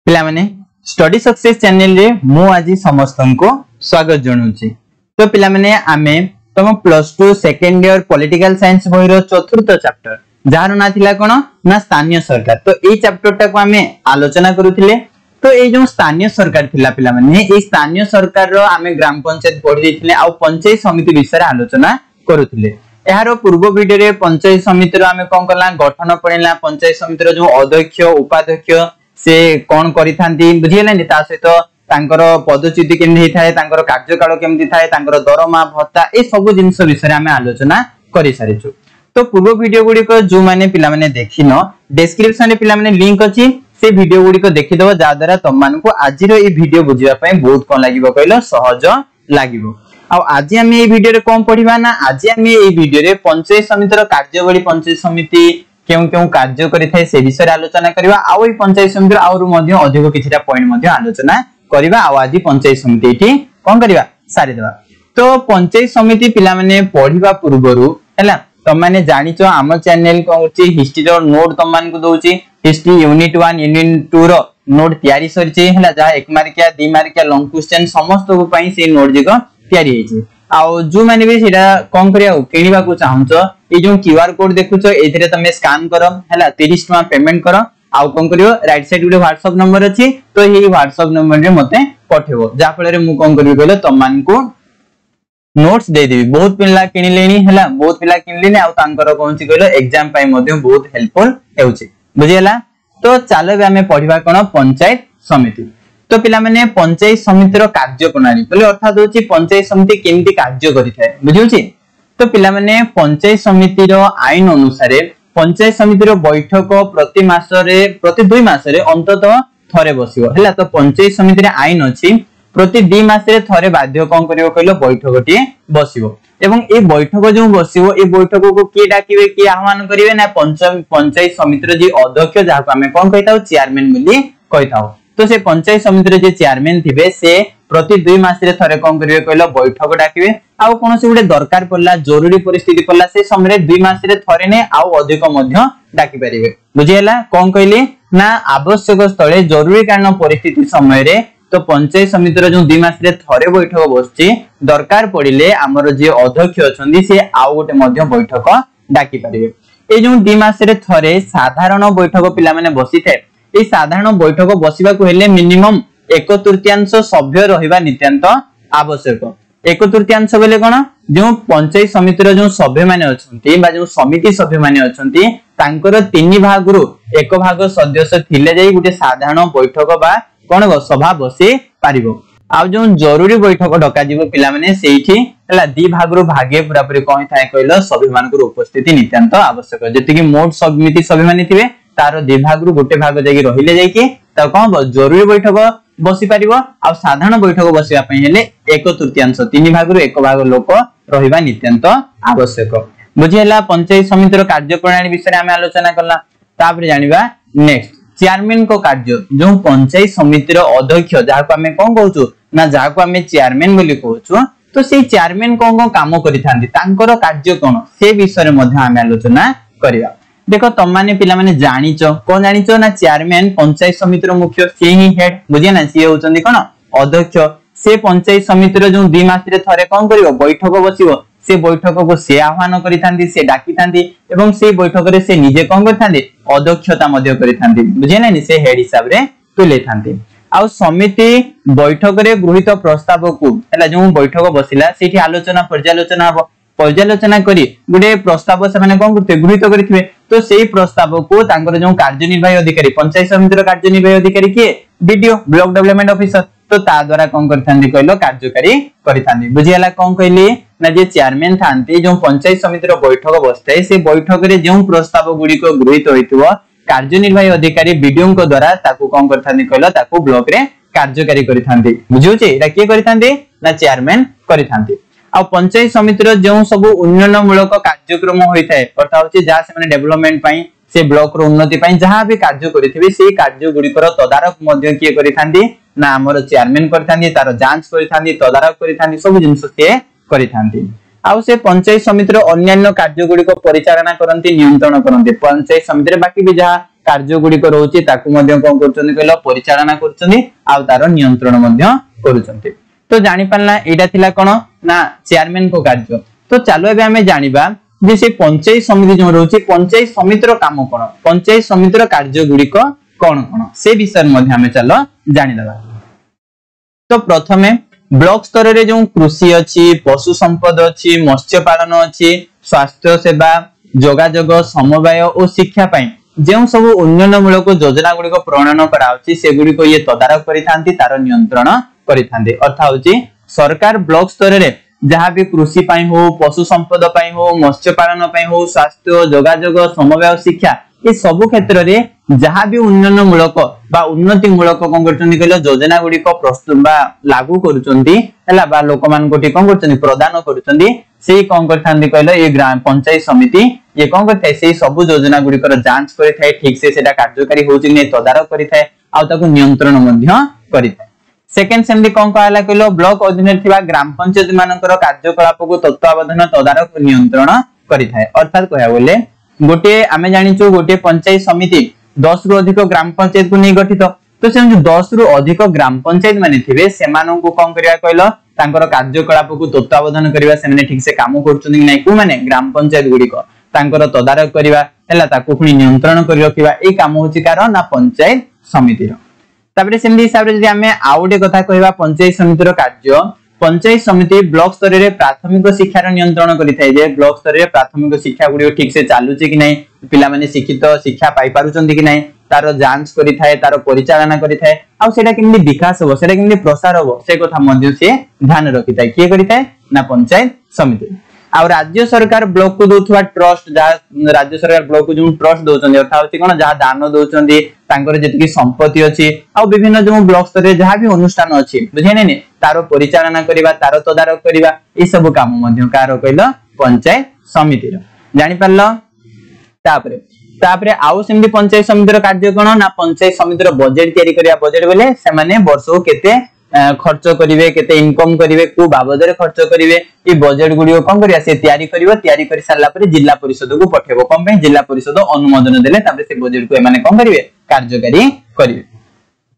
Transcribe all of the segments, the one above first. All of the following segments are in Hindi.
पिला माने स्टडी सक्सेस चैनल रे मु आज समस्त को स्वागत जणाउछि। तो पिला माने आमे तम plus 2 second year political science बही रो चतुर्थ चैप्टर जार ना थिला कोन ना स्थानीय सरकार। तो ए चैप्टर टा को आमे आलोचना करूथिले। तो ए जो स्थानीय सरकार थिला पिला माने ए स्थानीय सरकार रो आमे ग्राम पंचायत पढि दिथिले आ पंचायत समिति विषय आलोचना करूथिले। यार पूर्व वीडियो रे पंचायत समिति रो आमे कोन करला गठन पढिला। पंचायत समिति रो जो अध्यक्ष उपाध्यक्ष से कौन करिथांती बुझियलानी ता सहित तांकर पदच्युति केमि हे थाए तांकर कार्यकाल केमि थाए तांकर दरमा भत्ता ए सब जिंस विषय आमे आलोचना करि सारिछु। तो पूर्व वीडियो गुडी को जो माने पिला माने देखिनो डिस्क्रिप्शन रे पिला माने लिंक अछि से वीडियो गुडी को देखि दबो जा द्वारा तम मान को आज रो ए वीडियो बुझिबा पय बहुत कोन लागिबो कहलो सहज लागिबो। आ आज हम ए वीडियो रे कोन पढिबा ना आज हम ए वीडियो रे पंचायत समिति रो कार्यवली पंचायत समिति क्यों क्यों कार्य करिथाय से विषय आलोचना करबा। आ ओई पंचायत समिति आउरु मध्ये अधिक किछटा पॉइंट मध्ये आलोचना करबा। आ आज पंचायत समिति एठी कोन करबा सारि देबा। तो पंचायत समिति पिला माने पढिबा पूर्वरु हैला तम माने जानिचो हम चैनल को होची हिस्ट्री रो नोट तम मान को दोची हिस्ट्री यूनिट 1 यूनिट 2 रो नोट तयारी सरचे हैला जा 1 मार्किया 2 मार्किया लॉन्ग क्वेश्चन समस्त को पई से नोट जको तयारी हेची। आ जो माने भी सेटा कोन करिया किनिबा को चाहउचो ए जो क्यूआर कोड देखुचो एथिरे तमे स्कैन करो हैला 30 टका पेमेंट करो। आ कोन करियो राइट साइड गुटे व्हाट्सएप नंबर अछि तो एही व्हाट्सएप नंबर रे मते पठेबो जा फळे रे मु कोन करियो कहलो तम मान को नोट्स दे देबी। बहुत पिला किनिलेनी हैला बहुत पिला किनलेनी आ तांकर कोनची कहलो एग्जाम पय मध्ये बहुत हेल्पफुल हेउची बुझियला। तो चालो बे हमें पढिबा कोन पंचायत समिति। तो पिला माने पंचायत समिति रो कार्य प्रणाली बोले अर्थात होची पंचायत समिति केमिति कार्य करिथाय बुझियोची। तो पिला माने पंचायत समिति रो आईन अनुसार पंचायत समिति रो बैठक प्रति मासरे प्रति 2 मासरे अंततः थरे बसिबो हैला। तो पंचायत समिति रे आईन अछि प्रति 2 मासरे थरे बाध्य कोन करियो कहलो बैठकटी बसिबो। एवं ए बैठक जो बसिबो ए बैठक को के डाकिबे के आह्वान करिवे ना पंचायत समिति रो जे अध्यक्ष जाको हमें कोन कहिताउ चेयरमैन बोली कहिताउ। तो से पंचायत समिति रे जे चेयरमैन थिबे से प्रति 2 मासरे थरे कोन करिवे कहलो बैठक डाकिबे। आ कोनोसी गुटे दरकार पड़ला जरूरी परिस्थिति पड़ला से समय 2 मासरे थरे ने आ अधिक मध्य डाकी परिबे बुझियला। कोन कहली ना आवश्यक स्थले जरूरी कारण परिस्थिति समय रे तो पंचायत समिति रो जो 2 मासरे थरे बैठक बसची दरकार पड़िले हमर जे अध्यक्ष अछंदी से आ गुटे मध्य बैठक डाकी परिबे। ए जो 2 मासरे थरे साधारण बैठक पिला माने बसिथे ए साधारण बैठक बसिबा को हेले मिनिमम 1/3 सभ्य रहिबा नित्यांत आवश्यक। 1/3 बेले कोन जो पंचायत समिति रो जो सभ्य माने अछंती बा जो समिति सभ्य माने अछंती तांकर 3 भागरु 1 भाग सदस्य थिले जाई गुटे साधारण बैठक बा कोन सभा बसी पारिबो। आ जो जरूरी बैठक डका जीवो पिला माने सेठी हला 2 भागरु भागे पूरा पूरी कोन थाए कहलो सभ्य मानकर उपस्थिति नित्यांत आवश्यक। जति कि मोट समिति सभ्य माने थिबे तारो 2 भागरु गुटे भाग जाई रहिले जाई कि त कोन जरूरी बैठक बसी पारिबो। आ साधारण बैठक बसिबा पई हेले 1/3 3 भागरु 1 भाग लोक रहिबा नित्यांत आवश्यक बुझियला। पंचायत समिति रो कार्य प्रणाली विषय हम आलोचना करला। तापर जानिबा नेक्स्ट चेयरमैन को कार्य जो पंचायत समिति रो अध्यक्ष जाको हमें कोन कहउछु ना जाको हमें चेयरमैन बोली कहउछु। तो से चेयरमैन कोन काम करिथांती तांकर कार्य कोन से विषय मध्ये हम आलोचना करिया। देखो तम माने पिला माने जानिचो कोन जानिचो ना चेयरमैन पंचायत समिति रो मुख्य से ही हेड बुझिया ना से होचंदी कोन अध्यक्ष। से पंचायत समिति रो जो 2 मास रे थरे कोन करियो बैठक बसिबो से बैठक को से आह्वान करिथांती से डाकिथांती एवं से बैठक रे से निजे कोन करिथांती अध्यक्षता मध्ये करिथांती बुझिया ना से हेड हिसाब रे तुलेथांती। आ समिति बैठक रे गृहीत प्रस्ताव को हला जो बैठक बसिला सेठी आलोचना पर्यालोचना करी गुटे प्रस्ताव से माने कोन करते गृहीत करिथिबे। तो सेही प्रस्ताव को तांकर जो कार्यनिर्वाही अधिकारी पंचायत समिति रो कार्यनिर्वाही अधिकारी के डीडीओ ब्लॉक डेवलपमेंट ऑफिसर तो ता द्वारा कोन करथांती कहलो कार्यकारी करिथांती बुझियला। कोन कहली ना जे चेयरमैन थांती जो पंचायत समिति रो बैठक बसते से बैठक रे जो प्रस्ताव गुडी को गृहीत होइतबो कार्यनिर्वाही अधिकारी बीडीओ को द्वारा ताकू कोन करथांती कहलो ताकू ब्लॉक रे कार्यकारी करिथांती बुझियोचे एटा के करिथांती ना चेयरमैन करिथांती। आ पंचायत समिति रो जो सब उन्नयन मूलक कार्यक्रम होइथाय अर्थात होची जा से माने डेवलपमेंट पई से ब्लॉक रो उन्नति पई जहां भी कार्य करिथिबे से कार्य गुडी को तदारक मध्ये के करिथांती ना हमर चेयरमैन करिथांती तार जांच करिथांती तदारक करिथांती सब जिंस से करिथांती। आ से पंचायत समिति रो अन्य कार्य गुडी को परिचालना करंती नियंत्रण करंती पंचायत समिति रे बाकी भी जहां कार्य गुड़िक रोचे ताकू मध्य कोन करचोनी कहलो परिचालना करचोनी आ तार नियंत्रण मध्य करूचोंती। तो जानि पारला एटा थिला कोन ना चेयरमैन को कार्य। तो चलो एबे हमें जानिबा जे से पंचायत समिति जो रोचे पंचायत समितिर काम कोन पंचायत समितिर कार्य गुड़िक कोन कोन से विषय मध्य हमें चलो जानि दबा। तो प्रथमे ब्लॉक स्तर रे जो कृषि अछि पशु संपद अछि मत्स्य पालन अछि स्वास्थ्य सेवा जोगाजोग समवाय और शिक्षा पाई जो सब उन्नयनमूलक योजना गुड़िक प्रणयन कराउछि से गुड़िक ये तदारक करिथांती तार नियंत्रण करिथांती। अर्थात होछि सरकार ब्लॉक स्तर रे जहाँ भी कृषि पाई हो पशु संपद पाई हो मत्स्य पालन पाई हो स्वास्थ्य जोगाजोग समवाय शिक्षा ये सब क्षेत्र रे जहाँ भी उन्नयनमूलक बा उन्नतिमूलक कोन करचोनी कहलो योजना गुड़िक प्रस्तुत बा लागू करूचोंती हला बा लोक मान कोठी कोन करचोनी प्रदान करूचोंती से कोन करथांती कहलो ये ग्राम पंचायत समिति ये कोन करथाय से सब योजना गुड़िकर जांच करिथाय ठीक से सेटा कार्यकारी होछि नै तदारक करिथाय आ ताकू नियंत्रण मध्य करिथाय। सेकेंड सेमली कोन कहला कहलो ब्लॉक अधीन थिबा ग्राम पंचायत मानकर कार्यकलाप को तत्वावधान तदारक नियंत्रण करिथाय। अर्थात कहया बोले गोटे आमे जानिचो गोटे पंचायत समिति 10 रु अधिक ग्राम पंचायत को नै गठित। तो से 10 रु अधिक ग्राम पंचायत माने थिबे सेमानन को कोन करिया कहलो तांकर कार्यकलाप को तत्वावधान करिवा से माने ठीक से काम करचोनी नै को माने ग्राम पंचायत गुडीको तांकर तदारक करिवा हला ताकू पुनी नियंत्रण करि रखिबा ए काम होछि कारण ना पंचायत समिति रो। ताबरे सेमदी हिसाब रे जदि हमें आउडे कथा कहबा पंचायत समिति रो कार्य पंचायत समिति ब्लॉक स्तर रे प्राथमिक शिक्षा नियंत्रण करिथाय जे ब्लॉक स्तर रे प्राथमिक शिक्षा गुडी ठीक से चालुची कि नै पिला माने शिक्षित शिक्षा पाई पारुचंती कि नै तार जांच करिथाय तार परिचालना करिथाय आ सेटा केमि विकास हो सेटा केमि प्रसार हो से कथा मध्य से ध्यान रखिथाय के करिथाय ना पंचायत समिति। आ राज्य सरकार ब्लॉक को दोथवा ट्रस्ट जा राज्य सरकार ब्लॉक को जो ट्रस्ट दोचंदी अर्थात होची कोन जा दान दोचंदी तांकर जेतिकी संपत्ति अछि आ विभिन्न जो ब्लॉक स्तर रे जहा भी अनुष्ठान अछि बुझे नै ने तारो परिचालना करिवा तारो तदारक करिवा ई सब काम मध्य कार कहलो पंचायत समिति रो जानि पारलो। तापरे तापरे आउ सेमदी पंचायत समिति रो कार्य कोन ना पंचायत समिति रो बजेट तयारी करिया बजेट बोले से माने वर्ष को केते खर्च करिवे केते इनकम करिवे को बाबदरे खर्च करिवे ई बजेट गुडियो कोन करिया से तयारी करिवो तयारी करि सारला परे जिल्ला परिषद को पठेबो कोन पे जिल्ला परिषद अनुमोदन देले तापरे से बजेट को माने कोन करिवे कार्यकारी करिवे।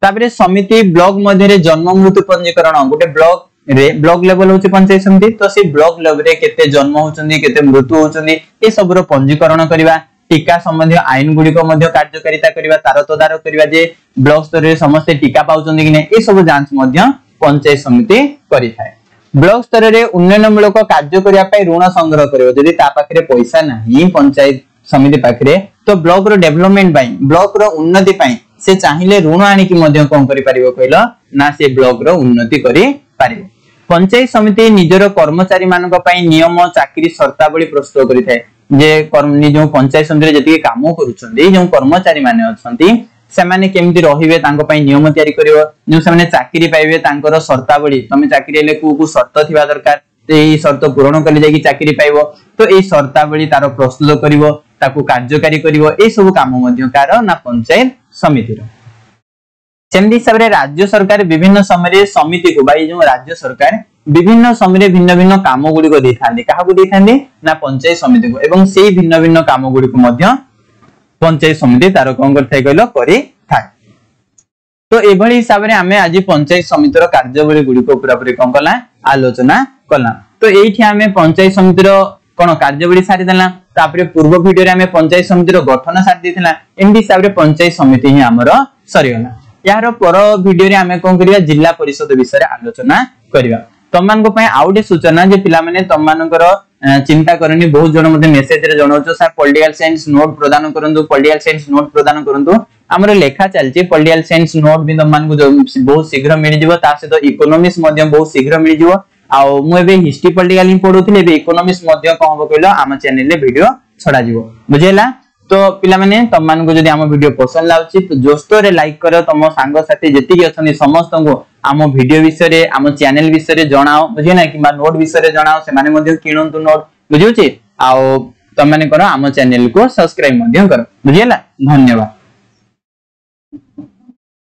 तापरे समिति ब्लॉक मध्ये रे जन्म मृत्यु पंजीकरण गोटे ब्लॉक रे ब्लॉक लेवल होची पंचायत समिति तो से ब्लॉक लेवल रे केते जन्म होचंदी केते मृत्यु होचंदी ए सब रो पंजीकरण करिवा टीका संबंधी आईन गुडी को मध्ये कार्यकारिता करिवा तार तदारक करिवा जे ब्लॉक स्तर रे समस्त टीका पाउचंदी कि नै ए सब जांच मध्ये पंचायत समिति करिथाय। ब्लॉक स्तर रे उन्नयनमूलक कार्य करिया पय ऋण संग्रह करिवो जदि ता पाखरे पैसा नाही पंचायत समिति पाखरे तो ब्लॉक रो डेवलपमेंट पय ब्लॉक रो उन्नति पय से चाहिले ऋण आनी कि मध्ये कोन करि परिवो कहलो ना से ब्लॉक रो उन्नति करि परिवो। पंचायत समिति निजर कर्मचारी मानक पय नियम चाकरी शर्तावली प्रस्तुत करिथाय जे कर्मनी जो पंचायत समिति जति काम करूछन्ती जो कर्मचारी माने अछन्ती से माने केमति रहिबे तांको पय नियम तयारी करिवो जो से माने चाकरी पाइबे तांकर शर्तावली तमे चाकरी ले को शर्त थिबा दरकार एई शर्त पूर्ण कले जाकी चाकरी पाइबो तो एई शर्तावली तार प्रस्तुत करिवो ताकू कार्यकारी करिवो ए सब काम मध्ये कार ना पंचायत समिति रो। सेमदी हिसाब रे राज्य सरकार विभिन्न समय रे समिति को बाई जो राज्य सरकार विभिन्न समय रे भिन्न भिन्न काम गुडी को देथांदी काहा को देथांदी ना पंचायत समिति को एवं सेही भिन्न भिन्न काम गुडी को मध्ये पंचायत समिति तार कोन करथाय कहलो करि थाय। तो एभली हिसाब रे हमें आज पंचायत समिति रो कार्यवली गुडी को पूरा पूरी कोन कला आलोचना कला। तो एठी हमें पंचायत समिति रो कोन कार्यवली सारी देला तापरे पूर्व वीडियो रे हमें पंचायत समिति रो गठन सारी दिथिला एंडी हिसाब रे पंचायत समिति ही हमरो सरी गला। यार पर वीडियो रे हमें कोन करिया जिल्ला परिषद विषय रे आलोचना करिवा। तममान को पय आउटे सूचना जे पिला माने तममानकर चिंता करनी बहुत जण मध्ये मेसेज रे जणावचो सर पॉलिटिकल साइंस नोट प्रदान करंतु पॉलिटिकल साइंस नोट प्रदान करंतु हमर लेखा चलची पॉलिटिकल साइंस नोट भी तममान को बहुत शीघ्र मिल जिवो ता से तो इकोनॉमिक्स मध्ये बहुत शीघ्र मिल जिवो आ मु एबे हिस्ट्री पॉलिटिकल इन पढोथिले एबे इकोनॉमिक्स मध्ये कहबो कहलो आम चैनल रे वीडियो छडा जिवो बुझेला। तो पिला माने तममान को जदी आम वीडियो पसंद लाउची तो जोस्तो रे लाइक करो तम सांग साथी जति के अछनी समस्त को आम वीडियो विषय रे आम चैनल विषय रे जणाओ बुझे ना कि नोट विषय रे जणाओ से माने मध्ये किणंतु नोट बुझिउची आ तम माने करो आम चैनल को सब्सक्राइब मध्ये करो बुझियला। धन्यवाद।